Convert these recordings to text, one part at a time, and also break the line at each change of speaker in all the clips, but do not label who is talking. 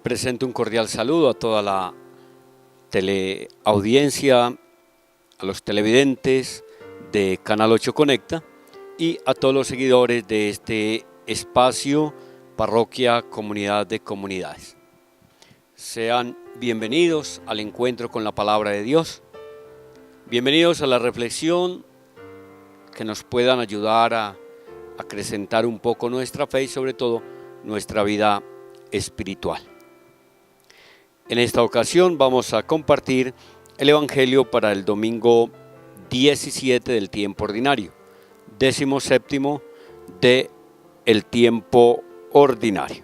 Presento un cordial saludo a toda la teleaudiencia, a los televidentes de Canal 8 Conecta y a todos los seguidores de este espacio Parroquia Comunidad de Comunidades. Sean bienvenidos al encuentro con la Palabra de Dios. Bienvenidos a la reflexión que nos puedan ayudar a acrecentar un poco nuestra fe y sobre todo nuestra vida espiritual. En esta ocasión vamos a compartir el Evangelio para el domingo 17 del tiempo ordinario, 17º del tiempo ordinario.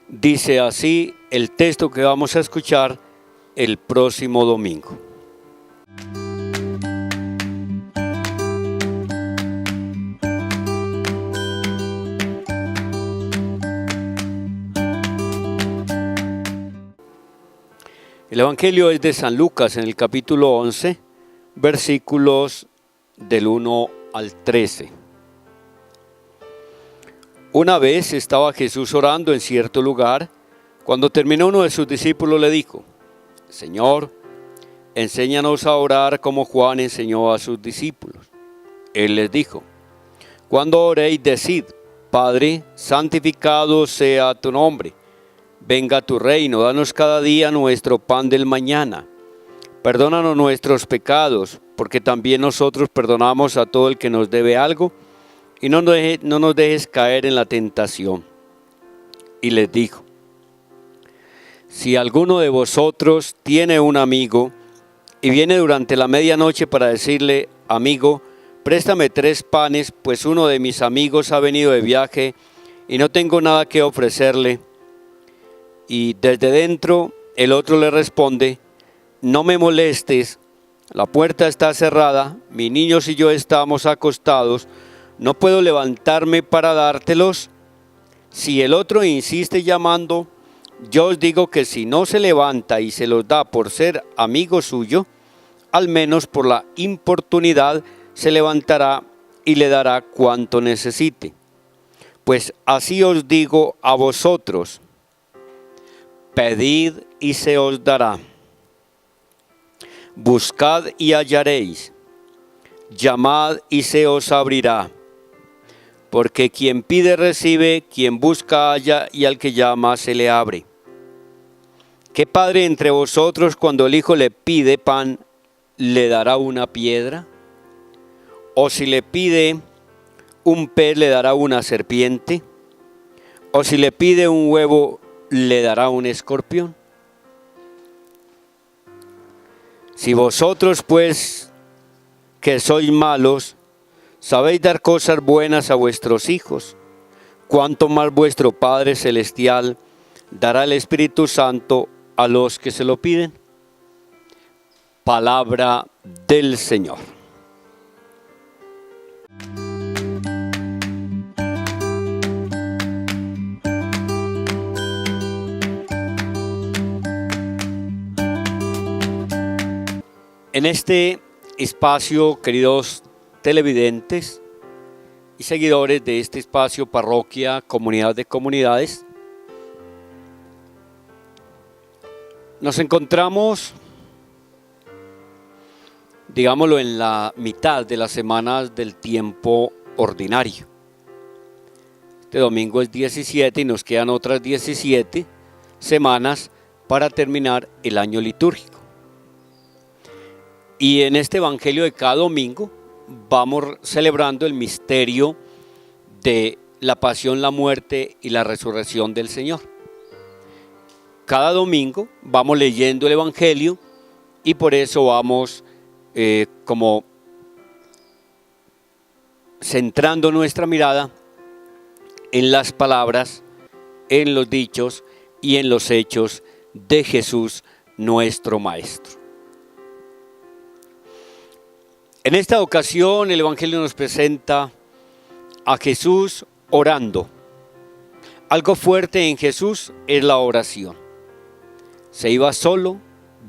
Dice así el texto que vamos a escuchar el próximo domingo. El Evangelio es de San Lucas en el capítulo 11, versículos del 1 al 13. Una vez estaba Jesús orando en cierto lugar. Cuando terminó, uno de sus discípulos le dijo: Señor, enséñanos a orar como Juan enseñó a sus discípulos. Él les dijo: Cuando oréis, decid: Padre, santificado sea tu nombre. Venga tu reino, danos cada día nuestro pan del mañana. Perdónanos nuestros pecados, porque también nosotros perdonamos a todo el que nos debe algo, y no nos dejes caer en la tentación. Y les dijo: Si alguno de vosotros tiene un amigo, y viene durante la medianoche para decirle: Amigo, préstame 3 panes, pues uno de mis amigos ha venido de viaje, y no tengo nada que ofrecerle. Y desde dentro el otro le responde: No me molestes, la puerta está cerrada, mis niños y yo estamos acostados, ¿no puedo levantarme para dártelos? Si el otro insiste llamando, yo os digo que si no se levanta y se los da por ser amigo suyo, al menos por la importunidad se levantará y le dará cuanto necesite. Pues así os digo a vosotros: pedid y se os dará. Buscad y hallaréis. Llamad y se os abrirá. Porque quien pide recibe, quien busca halla, y al que llama se le abre. ¿Qué padre entre vosotros, cuando el hijo le pide pan, le dará una piedra? ¿O si le pide un pez, le dará una serpiente? ¿O si le pide un huevo, le dará un escorpión? Si vosotros pues, que sois malos, sabéis dar cosas buenas a vuestros hijos, cuánto más vuestro Padre Celestial dará el Espíritu Santo a los que se lo piden. Palabra del Señor. En este espacio, queridos televidentes y seguidores de este espacio Parroquia Comunidad de Comunidades, nos encontramos, digámoslo, en la mitad de las semanas del tiempo ordinario. Este domingo es 17 y nos quedan otras 17 semanas para terminar el año litúrgico. Y en este Evangelio de cada domingo vamos celebrando el misterio de la pasión, la muerte y la resurrección del Señor. Cada domingo vamos leyendo el Evangelio y por eso vamos como centrando nuestra mirada en las palabras, en los dichos y en los hechos de Jesús, nuestro Maestro. En esta ocasión el Evangelio nos presenta a Jesús orando. Algo fuerte en Jesús es la oración. Se iba solo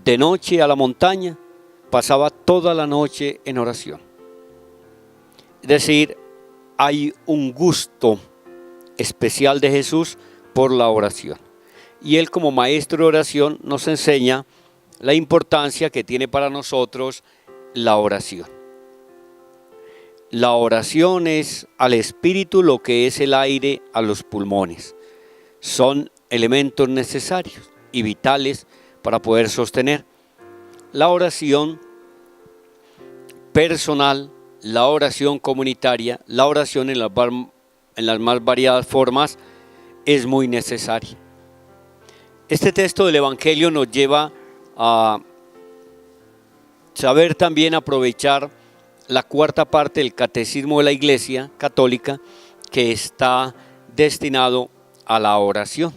de noche a la montaña, pasaba toda la noche en oración. Es decir, hay un gusto especial de Jesús por la oración. Y él, como maestro de oración, nos enseña la importancia que tiene para nosotros la oración. La oración es al espíritu lo que es el aire a los pulmones. Son elementos necesarios y vitales para poder sostener la oración personal, la oración comunitaria, la oración en las más variadas formas es muy necesaria. Este texto del Evangelio nos lleva a saber también aprovechar la cuarta parte del catecismo de la Iglesia Católica, que está destinado a la oración.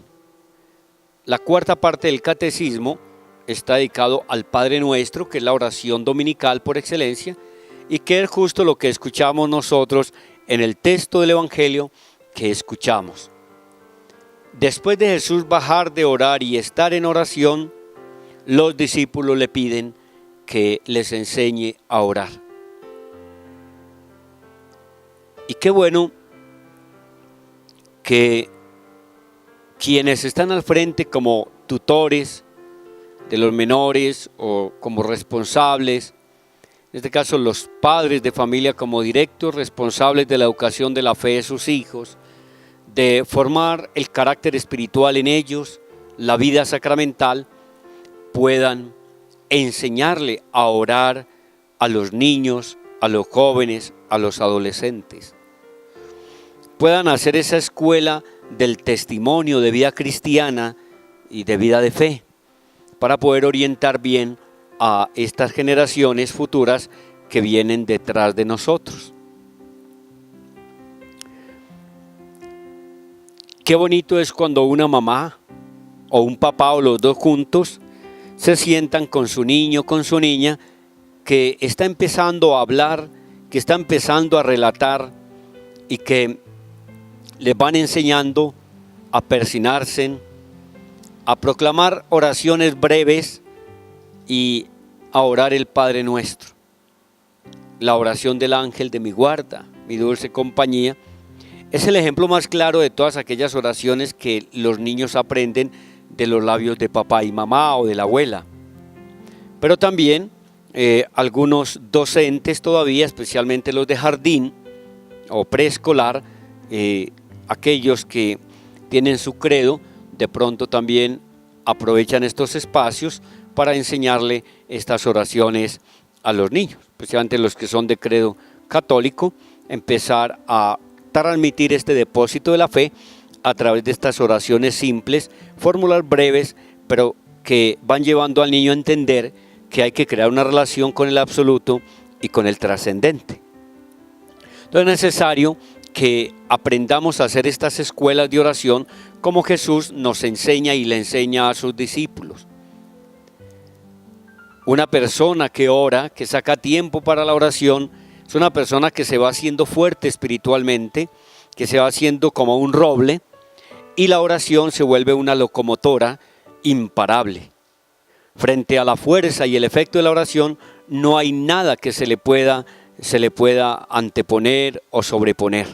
La cuarta parte del catecismo está dedicado al Padre Nuestro, que es la oración dominical por excelencia, y que es justo lo que escuchamos nosotros en el texto del Evangelio que escuchamos. Después de Jesús bajar de orar y estar en oración, los discípulos le piden que les enseñe a orar. Y qué bueno que quienes están al frente como tutores de los menores o como responsables, en este caso los padres de familia como directos responsables de la educación de la fe de sus hijos, de formar el carácter espiritual en ellos, la vida sacramental, puedan enseñarle a orar a los niños, a los jóvenes, a los adolescentes. Puedan hacer esa escuela del testimonio de vida cristiana y de vida de fe, para poder orientar bien a estas generaciones futuras que vienen detrás de nosotros. Qué bonito es cuando una mamá o un papá o los dos juntos se sientan con su niño, con su niña, que está empezando a hablar, que está empezando a relatar y que les van enseñando a persignarse, a proclamar oraciones breves y a orar el Padre Nuestro. La oración del ángel de mi guarda, mi dulce compañía, es el ejemplo más claro de todas aquellas oraciones que los niños aprenden de los labios de papá y mamá o de la abuela. Pero también algunos docentes todavía, especialmente los de jardín o preescolar, aquellos que tienen su credo, de pronto también aprovechan estos espacios para enseñarle estas oraciones a los niños, especialmente los que son de credo católico, empezar a transmitir este depósito de la fe a través de estas oraciones simples, fórmulas breves, pero que van llevando al niño a entender que hay que crear una relación con el absoluto y con el trascendente. Entonces es necesario que aprendamos a hacer estas escuelas de oración como Jesús nos enseña y le enseña a sus discípulos. Una persona que ora, que saca tiempo para la oración, es una persona que se va haciendo fuerte espiritualmente, que se va haciendo como un roble, y la oración se vuelve una locomotora imparable. Frente a la fuerza y el efecto de la oración, no hay nada que se le pueda anteponer o sobreponer.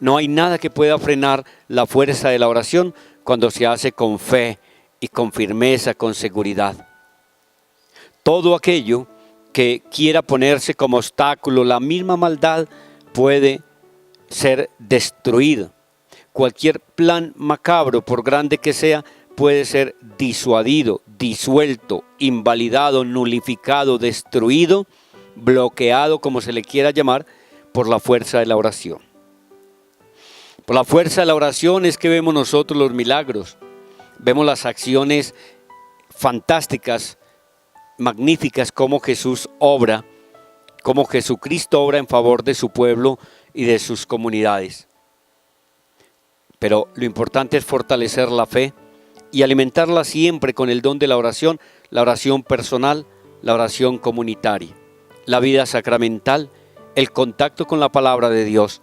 No hay nada que pueda frenar la fuerza de la oración cuando se hace con fe y con firmeza, con seguridad. Todo aquello que quiera ponerse como obstáculo, la misma maldad puede ser destruido. Cualquier plan macabro, por grande que sea, puede ser disuadido, disuelto, invalidado, nulificado, destruido, bloqueado, como se le quiera llamar, por la fuerza de la oración. Por la fuerza de la oración es que vemos nosotros los milagros, vemos las acciones fantásticas, magníficas, como Jesús obra, como Jesucristo obra en favor de su pueblo y de sus comunidades. Pero lo importante es fortalecer la fe y alimentarla siempre con el don de la oración personal, la oración comunitaria, la vida sacramental, el contacto con la palabra de Dios,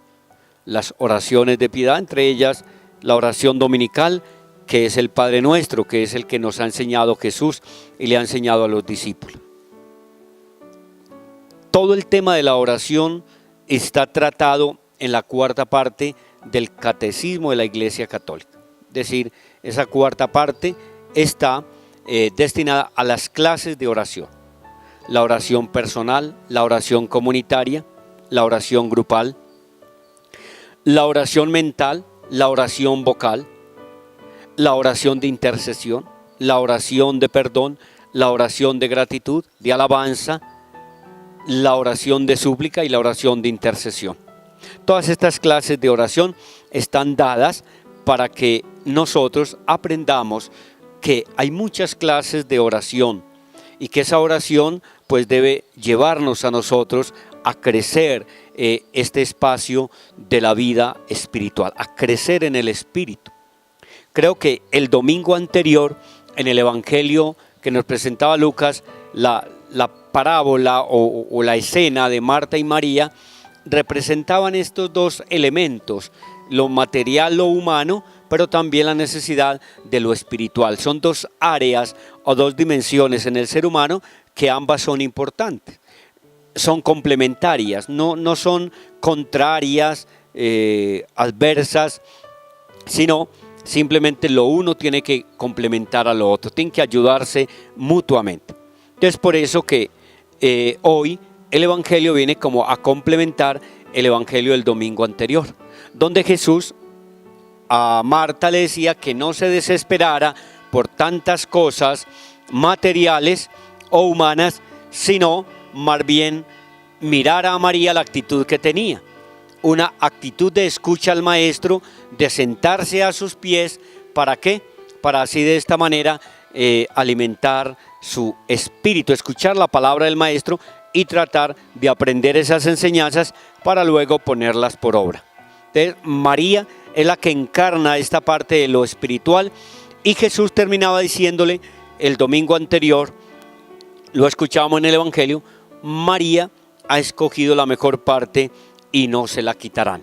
las oraciones de piedad, entre ellas la oración dominical, que es el Padre Nuestro, que es el que nos ha enseñado Jesús y le ha enseñado a los discípulos. Todo el tema de la oración está tratado en la cuarta parte del Catecismo de la Iglesia Católica. Es decir, esa cuarta parte está destinada a las clases de oración. La oración personal, la oración comunitaria, la oración grupal, la oración mental, la oración vocal, la oración de intercesión, la oración de perdón, la oración de gratitud, de alabanza, la oración de súplica y la oración de intercesión. Todas estas clases de oración están dadas para que nosotros aprendamos que hay muchas clases de oración y que esa oración pues debe llevarnos a nosotros a crecer este espacio de la vida espiritual, a crecer en el espíritu. Creo que el domingo anterior, en el evangelio que nos presentaba Lucas, la parábola o la escena de Marta y María representaban estos dos elementos, lo material, lo humano, pero también la necesidad de lo espiritual. Son dos áreas o dos dimensiones en el ser humano que ambas son importantes. Son complementarias, no son contrarias, adversas, sino simplemente lo uno tiene que complementar a lo otro, tienen que ayudarse mutuamente. Entonces por eso que hoy el evangelio viene como a complementar el evangelio del domingo anterior, donde Jesús a Marta le decía que no se desesperara por tantas cosas materiales o humanas, sino más bien mirara a María la actitud que tenía, una actitud de escucha al maestro, de sentarse a sus pies. ¿Para qué? Para así de esta manera alimentar su espíritu, escuchar la palabra del maestro y tratar de aprender esas enseñanzas para luego ponerlas por obra. Entonces, María es la que encarna esta parte de lo espiritual, y Jesús terminaba diciéndole el domingo anterior, lo escuchábamos en el evangelio: María ha escogido la mejor parte y no se la quitarán.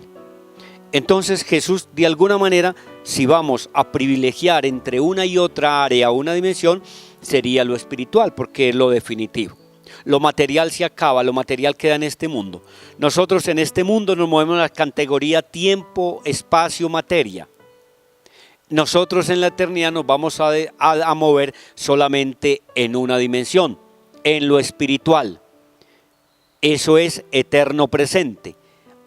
Entonces Jesús, de alguna manera, si vamos a privilegiar entre una y otra área, una dimensión, sería lo espiritual, porque es lo definitivo. Lo material se acaba, lo material queda en este mundo. Nosotros en este mundo nos movemos en la categoría tiempo, espacio, materia. Nosotros en la eternidad nos vamos a mover solamente en una dimensión, en lo espiritual. Eso es eterno presente.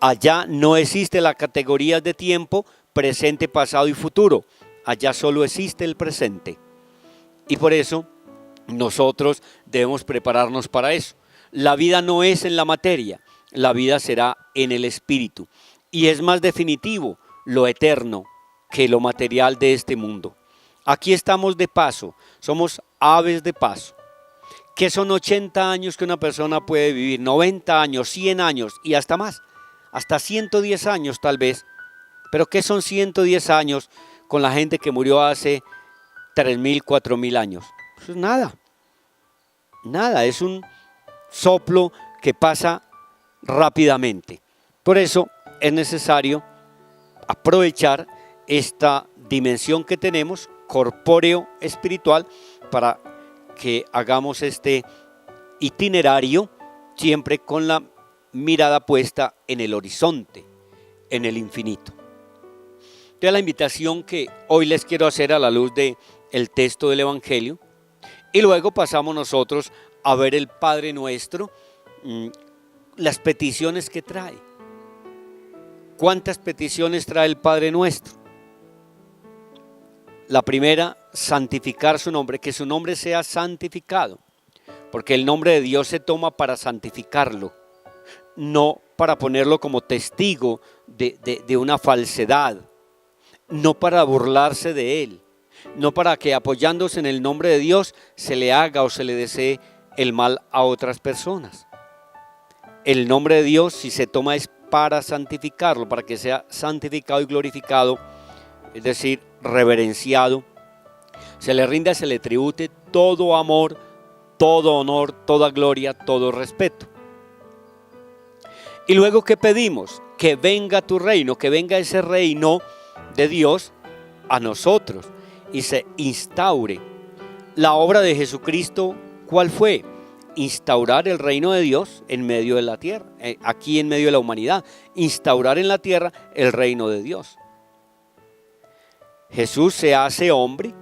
Allá no existe la categoría de tiempo, presente, pasado y futuro. Allá solo existe el presente. Y por eso nosotros debemos prepararnos para eso. La vida no es en la materia, la vida será en el espíritu. Y es más definitivo lo eterno que lo material de este mundo. Aquí estamos de paso, somos aves de paso. ¿Qué son 80 años que una persona puede vivir? 90 años, 100 años y hasta más, hasta 110 años tal vez. Pero ¿qué son 110 años con la gente que murió hace 3.000, 4.000 años? Eso es nada, nada, es un soplo que pasa rápidamente. Por eso es necesario aprovechar esta dimensión que tenemos, corpóreo espiritual, para que hagamos este itinerario siempre con la mirada puesta en el horizonte, en el infinito. Entonces la invitación que hoy les quiero hacer a la luz del texto del evangelio, y luego pasamos nosotros a ver el Padre Nuestro, las peticiones que trae. ¿Cuántas peticiones trae el Padre Nuestro? La primera, santificar su nombre, que su nombre sea santificado, porque el nombre de Dios se toma para santificarlo, no para ponerlo como testigo de una falsedad, no para burlarse de él, no para que apoyándose en el nombre de Dios se le haga o se le desee el mal a otras personas. El nombre de Dios, si se toma, es para santificarlo, para que sea santificado y glorificado, es decir, reverenciado, se le rinda, se le tribute todo amor, todo honor, toda gloria, todo respeto. Y luego, ¿qué pedimos? Que venga tu reino, que venga ese reino de Dios a nosotros y se instaure. La obra de Jesucristo, ¿cuál fue? Instaurar el reino de Dios en medio de la tierra, aquí en medio de la humanidad, instaurar en la tierra el reino de Dios. Jesús se hace hombre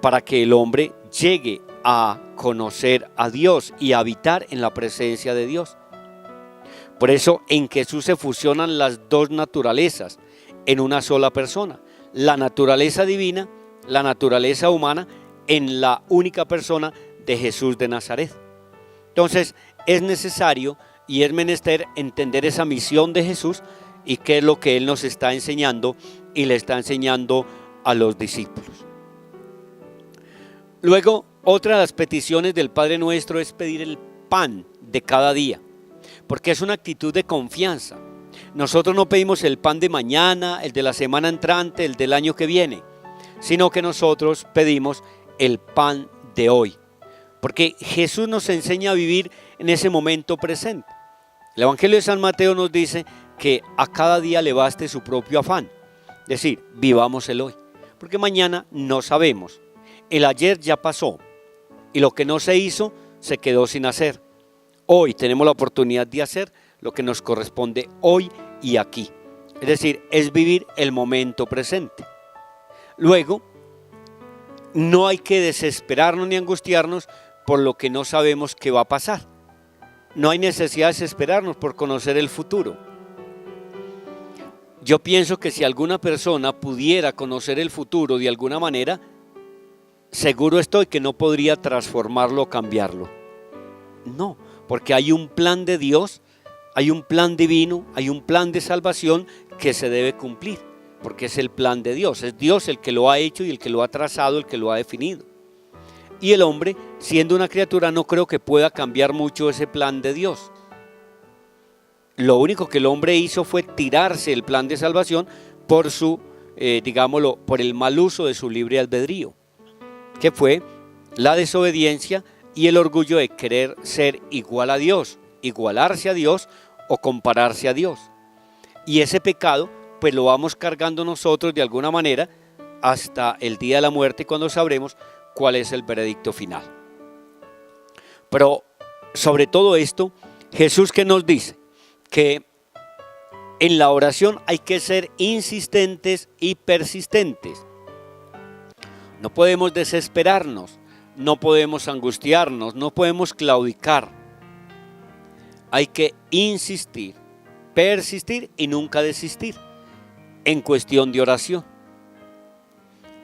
para que el hombre llegue a conocer a Dios y a habitar en la presencia de Dios. Por eso en Jesús se fusionan las dos naturalezas en una sola persona, la naturaleza divina, la naturaleza humana, en la única persona de Jesús de Nazaret. Entonces es necesario y es menester entender esa misión de Jesús y qué es lo que Él nos está enseñando y le está enseñando a los discípulos. Luego, otra de las peticiones del Padre Nuestro es pedir el pan de cada día, porque es una actitud de confianza. Nosotros no pedimos el pan de mañana, el de la semana entrante, el del año que viene, sino que nosotros pedimos el pan de hoy, porque Jesús nos enseña a vivir en ese momento presente. El Evangelio de San Mateo nos dice que a cada día le baste su propio afán, es decir, vivamos el hoy, porque mañana no sabemos. El ayer ya pasó y lo que no se hizo se quedó sin hacer. Hoy tenemos la oportunidad de hacer lo que nos corresponde hoy y aquí. Es decir, es vivir el momento presente. Luego, no hay que desesperarnos ni angustiarnos por lo que no sabemos que va a pasar. No hay necesidad de desesperarnos por conocer el futuro. Yo pienso que si alguna persona pudiera conocer el futuro de alguna manera, seguro estoy que no podría transformarlo o cambiarlo. No, porque hay un plan de Dios, hay un plan divino, hay un plan de salvación que se debe cumplir, porque es el plan de Dios. Es Dios el que lo ha hecho y el que lo ha trazado, el que lo ha definido. Y el hombre, siendo una criatura, no creo que pueda cambiar mucho ese plan de Dios. Lo único que el hombre hizo fue tirarse el plan de salvación por por el mal uso de su libre albedrío, que fue la desobediencia y el orgullo de querer ser igual a Dios, igualarse a Dios o compararse a Dios. Y ese pecado pues lo vamos cargando nosotros de alguna manera hasta el día de la muerte, cuando sabremos cuál es el veredicto final. Pero sobre todo esto, Jesús, ¿qué nos dice? Que en la oración hay que ser insistentes y persistentes. No podemos desesperarnos, no podemos angustiarnos, no podemos claudicar. Hay que insistir, persistir y nunca desistir en cuestión de oración.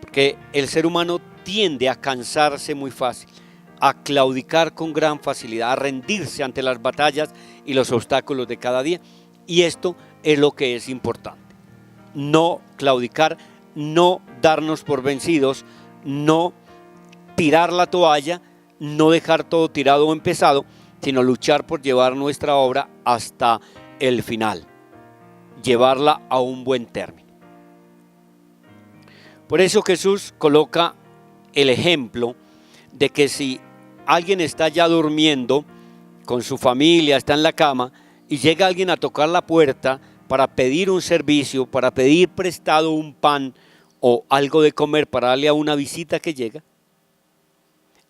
Porque el ser humano tiende a cansarse muy fácil, a claudicar con gran facilidad, a rendirse ante las batallas y los obstáculos de cada día. Y esto es lo que es importante. No claudicar, no darnos por vencidos, no tirar la toalla, no dejar todo tirado o empezado, sino luchar por llevar nuestra obra hasta el final, llevarla a un buen término. Por eso Jesús coloca el ejemplo de que si alguien está ya durmiendo con su familia, está en la cama y llega alguien a tocar la puerta para pedir un servicio, para pedir prestado un pan o algo de comer para darle a una visita que llega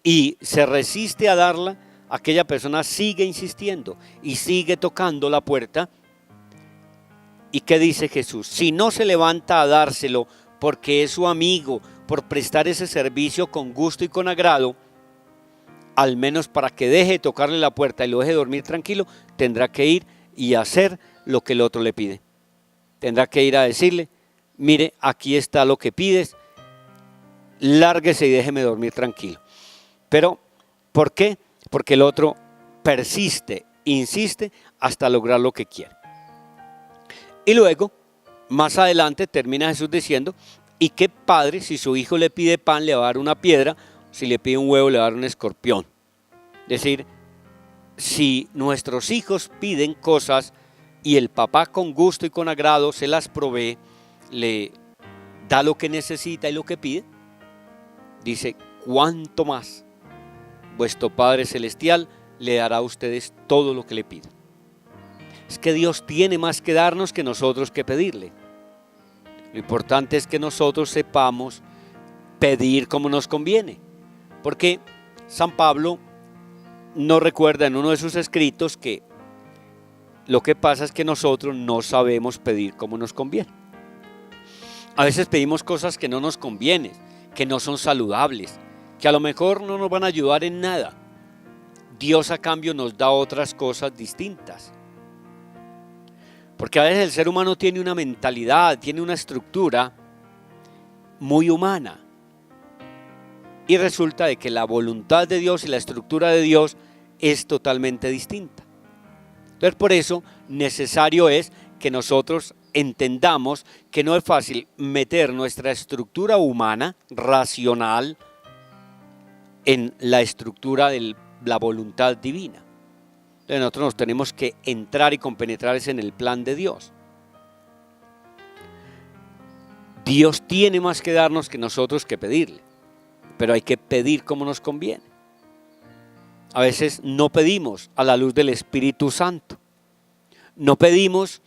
y se resiste a darla, aquella persona sigue insistiendo y sigue tocando la puerta. ¿Y qué dice Jesús? Si no se levanta a dárselo porque es su amigo, por prestar ese servicio con gusto y con agrado, al menos para que deje de tocarle la puerta y lo deje dormir tranquilo, tendrá que ir y hacer lo que el otro le pide. Tendrá que ir a decirle: mire, aquí está lo que pides, lárguese y déjeme dormir tranquilo. Pero, ¿por qué? Porque el otro persiste, insiste hasta lograr lo que quiere. Y luego, más adelante, termina Jesús diciendo: ¿y qué padre, si su hijo le pide pan, le va a dar una piedra? Si le pide un huevo, le va a dar un escorpión. Es decir, si nuestros hijos piden cosas y el papá con gusto y con agrado se las provee, le da lo que necesita y lo que pide, dice: ¿cuánto más vuestro Padre Celestial le dará a ustedes todo lo que le pidan? Es que Dios tiene más que darnos que nosotros que pedirle. Lo importante es que nosotros sepamos pedir como nos conviene, porque San Pablo nos recuerda en uno de sus escritos que lo que pasa es que nosotros no sabemos pedir como nos conviene. A veces pedimos cosas que no nos convienen, que no son saludables, que a lo mejor no nos van a ayudar en nada. Dios a cambio nos da otras cosas distintas. Porque a veces el ser humano tiene una mentalidad, tiene una estructura muy humana. Y resulta de que la voluntad de Dios y la estructura de Dios es totalmente distinta. Entonces por eso necesario es que nosotros entendamos que no es fácil meter nuestra estructura humana, racional, en la estructura de la voluntad divina. Entonces nosotros nos tenemos que entrar y compenetrar en el plan de Dios. Dios tiene más que darnos que nosotros que pedirle, pero hay que pedir como nos conviene. A veces no pedimos a la luz del Espíritu Santo, no pedimos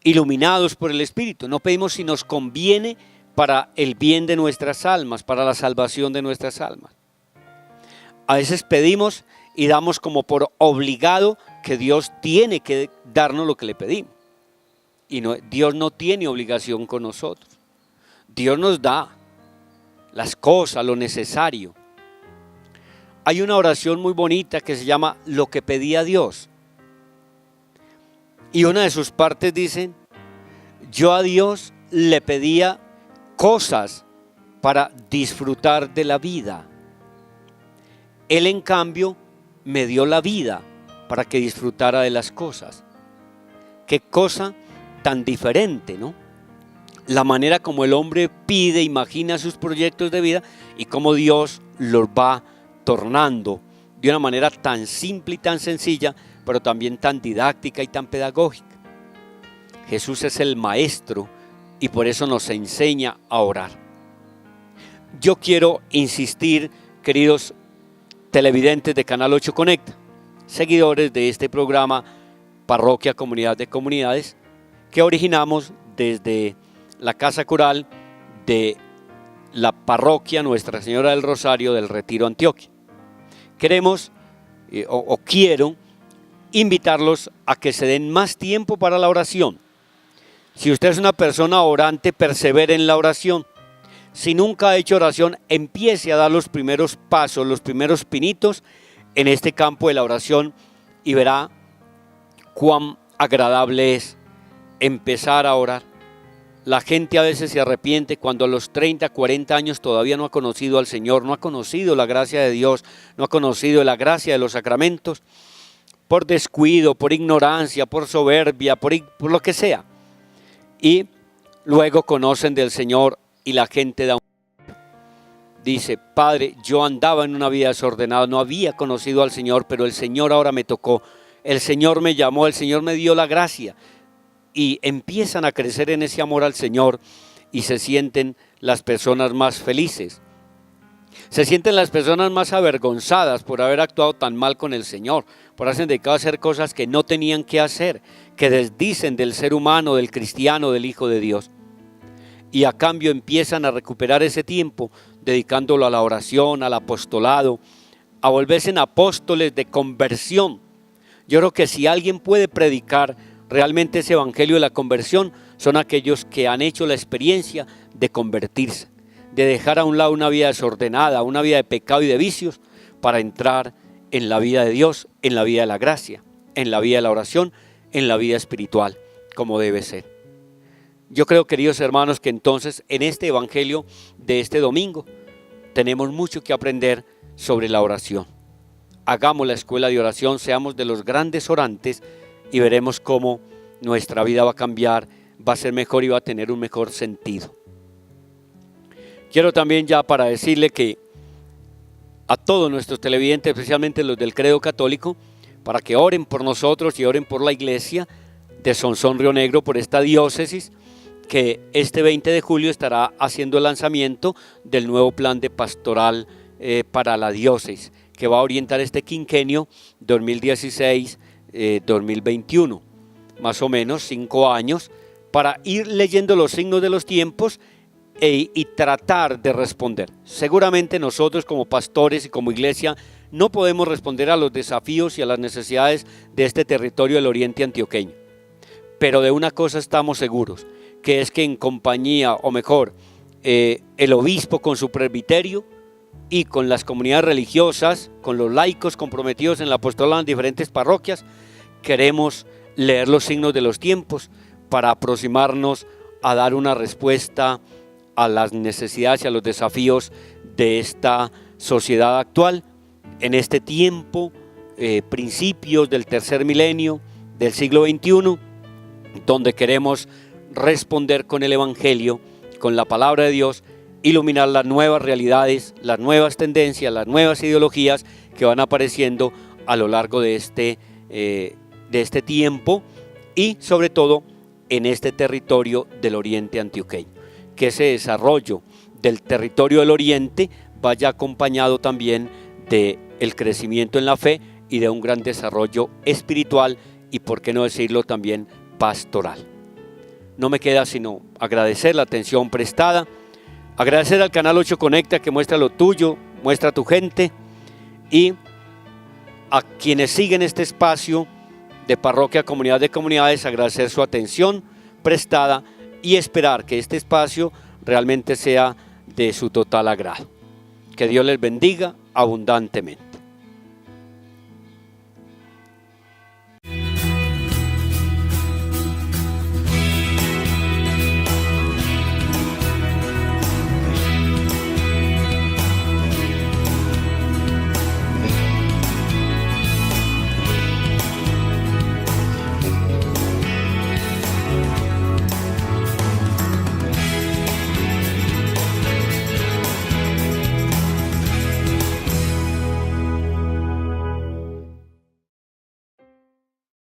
iluminados por el Espíritu, no pedimos si nos conviene para el bien de nuestras almas, para la salvación de nuestras almas. A veces pedimos y damos como por obligado que Dios tiene que darnos lo que le pedimos. Y no, Dios no tiene obligación con nosotros. Dios nos da las cosas, lo necesario. Hay una oración muy bonita que se llama Lo que pedía Dios. Y una de sus partes dice: yo a Dios le pedía cosas para disfrutar de la vida. Él en cambio me dio la vida para que disfrutara de las cosas. Qué cosa tan diferente, ¿no? La manera como el hombre pide, imagina sus proyectos de vida y cómo Dios los va tornando de una manera tan simple y tan sencilla, pero también tan didáctica y tan pedagógica. Jesús es el maestro y por eso nos enseña a orar. Yo quiero insistir, queridos televidentes de Canal 8 Conecta, seguidores de este programa Parroquia Comunidad de Comunidades, que originamos desde la Casa Coral de la Parroquia Nuestra Señora del Rosario del Retiro, Antioquia. Queremos quiero invitarlos a que se den más tiempo para la oración. Si usted es una persona orante, persevere en la oración. Si nunca ha hecho oración, empiece a dar los primeros pasos, los primeros pinitos en este campo de la oración y verá cuán agradable es empezar a orar. La gente a veces se arrepiente cuando a los 30, 40 años todavía no ha conocido al Señor, no ha conocido la gracia de Dios, no ha conocido la gracia de los sacramentos, por descuido, por ignorancia, por soberbia, por lo que sea. Y luego conocen del Señor y la gente dice: Padre, yo andaba en una vida desordenada, no había conocido al Señor, pero el Señor ahora me tocó, el Señor me llamó, el Señor me dio la gracia. Y empiezan a crecer en ese amor al Señor y se sienten las personas más felices. Se sienten las personas más avergonzadas por haber actuado tan mal con el Señor, por haberse dedicado a hacer cosas que no tenían que hacer, que desdicen del ser humano, del cristiano, del Hijo de Dios. Y a cambio empiezan a recuperar ese tiempo dedicándolo a la oración, al apostolado, a volverse en apóstoles de conversión. Yo creo que si alguien puede predicar realmente ese evangelio de la conversión, son aquellos que han hecho la experiencia de convertirse, de dejar a un lado una vida desordenada, una vida de pecado y de vicios, para entrar en la vida de Dios, en la vida de la gracia, en la vida de la oración, en la vida espiritual, como debe ser. Yo creo, queridos hermanos, que entonces en este evangelio de este domingo tenemos mucho que aprender sobre la oración. Hagamos la escuela de oración, seamos de los grandes orantes y veremos cómo nuestra vida va a cambiar, va a ser mejor y va a tener un mejor sentido. Quiero también ya para decirle que a todos nuestros televidentes, especialmente los del credo católico, para que oren por nosotros y oren por la iglesia de Sonsón Río Negro, por esta diócesis, que este 20 de julio estará haciendo el lanzamiento del nuevo plan de pastoral para la diócesis, que va a orientar este quinquenio 2016-2021, más o menos 5 años, para ir leyendo los signos de los tiempos y tratar de responder. Seguramente nosotros como pastores y como iglesia no podemos responder a los desafíos y a las necesidades de este territorio del oriente antioqueño, pero de una cosa estamos seguros, que es que en compañía, o mejor, el obispo con su presbiterio y con las comunidades religiosas, con los laicos comprometidos en el apostolado en diferentes parroquias, queremos leer los signos de los tiempos para aproximarnos a dar una respuesta a las necesidades y a los desafíos de esta sociedad actual, en este tiempo, principios del tercer milenio del siglo XXI, donde queremos responder con el Evangelio, con la palabra de Dios, iluminar las nuevas realidades, las nuevas tendencias, las nuevas ideologías que van apareciendo a lo largo de este tiempo y sobre todo en este territorio del Oriente Antioqueño. Que ese desarrollo del territorio del Oriente vaya acompañado también del crecimiento en la fe y de un gran desarrollo espiritual y, por qué no decirlo, también pastoral. No me queda sino agradecer la atención prestada, agradecer al Canal 8 Conecta que muestra lo tuyo, muestra a tu gente, y a quienes siguen este espacio de Parroquia Comunidad de Comunidades, agradecer su atención prestada y esperar que este espacio realmente sea de su total agrado. Que Dios les bendiga abundantemente.